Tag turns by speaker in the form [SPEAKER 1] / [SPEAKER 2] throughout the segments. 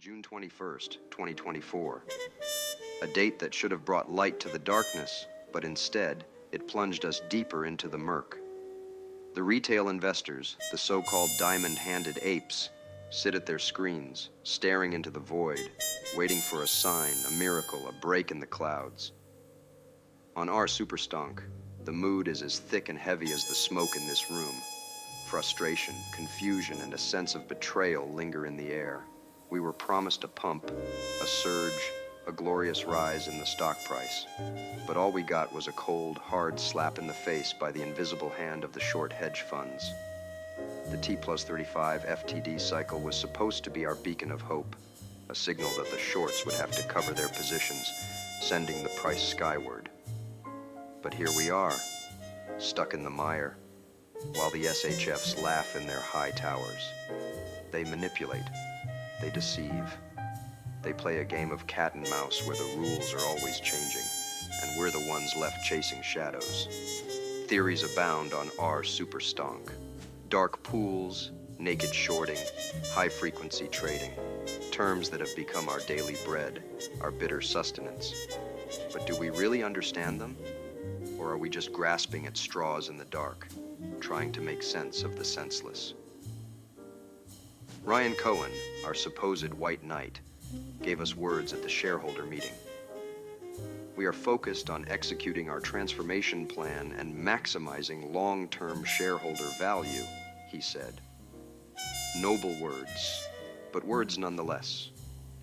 [SPEAKER 1] June 21st, 2024. A date that should have brought light to the darkness, but instead, it plunged us deeper into the murk. The retail investors, the so-called diamond-handed apes, sit at their screens, staring into the void, waiting for a sign, a miracle, a break in the clouds. On our superstonk, the mood is as thick and heavy as the smoke in this room. Frustration, confusion, and a sense of betrayal linger in the air. We were promised a pump, a surge, a glorious rise in the stock price. But all we got was a cold, hard slap in the face by the invisible hand of the short hedge funds. The T+35 FTD cycle was supposed to be our beacon of hope, a signal that the shorts would have to cover their positions, sending the price skyward. But here we are, stuck in the mire, while the SHFs laugh in their high towers. They manipulate, they deceive. They play a game of cat and mouse where the rules are always changing, and we're the ones left chasing shadows. Theories abound on our superstonk. Dark pools, naked shorting, high-frequency trading, terms that have become our daily bread, our bitter sustenance. But do we really understand them? Or are we just grasping at straws in the dark, trying to make sense of the senseless? Ryan Cohen, our supposed white knight, gave us words at the shareholder meeting. We are focused on executing our transformation plan and maximizing long-term shareholder value, he said. Noble words, but words nonetheless.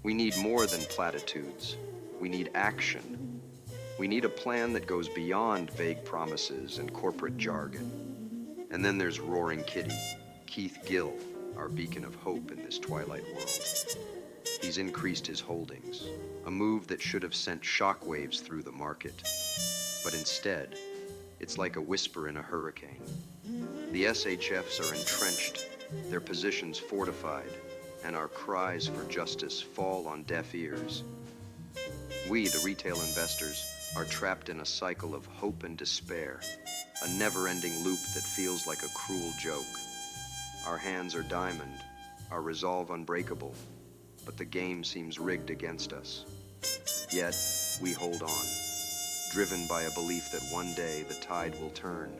[SPEAKER 1] We need more than platitudes. We need action. We need a plan that goes beyond vague promises and corporate jargon. And then there's Roaring Kitty, Keith Gill, our beacon of hope in this twilight world. He's increased his holdings, a move that should have sent shockwaves through the market. But instead, it's like a whisper in a hurricane. The SHFs are entrenched, their positions fortified, and our cries for justice fall on deaf ears. We, the retail investors, are trapped in a cycle of hope and despair, a never-ending loop that feels like a cruel joke. Our hands are diamond, our resolve unbreakable, but the game seems rigged against us. Yet, we hold on, driven by a belief that one day the tide will turn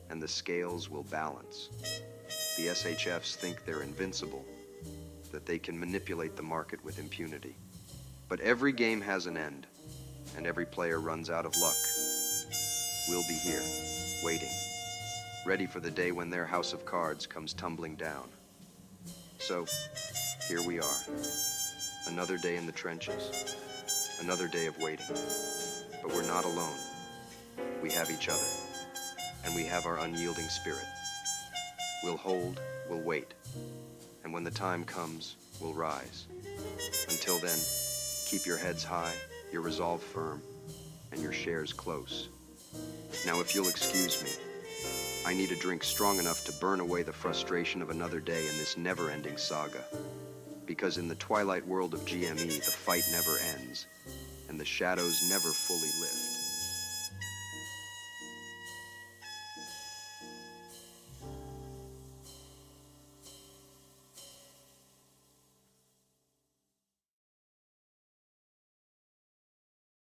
[SPEAKER 1] and the scales will balance. The SHFs think they're invincible, that they can manipulate the market with impunity. But every game has an end, and every player runs out of luck. We'll be here, waiting, ready for the day when their house of cards comes tumbling down. So, here we are. Another day in the trenches. Another day of waiting. But we're not alone. We have each other. And we have our unyielding spirit. We'll hold, we'll wait. And when the time comes, we'll rise. Until then, keep your heads high, your resolve firm, and your shares close. Now, if you'll excuse me, I need a drink strong enough to burn away the frustration of another day in this never-ending saga. Because in the twilight world of GME, the fight never ends, and the shadows never fully lift.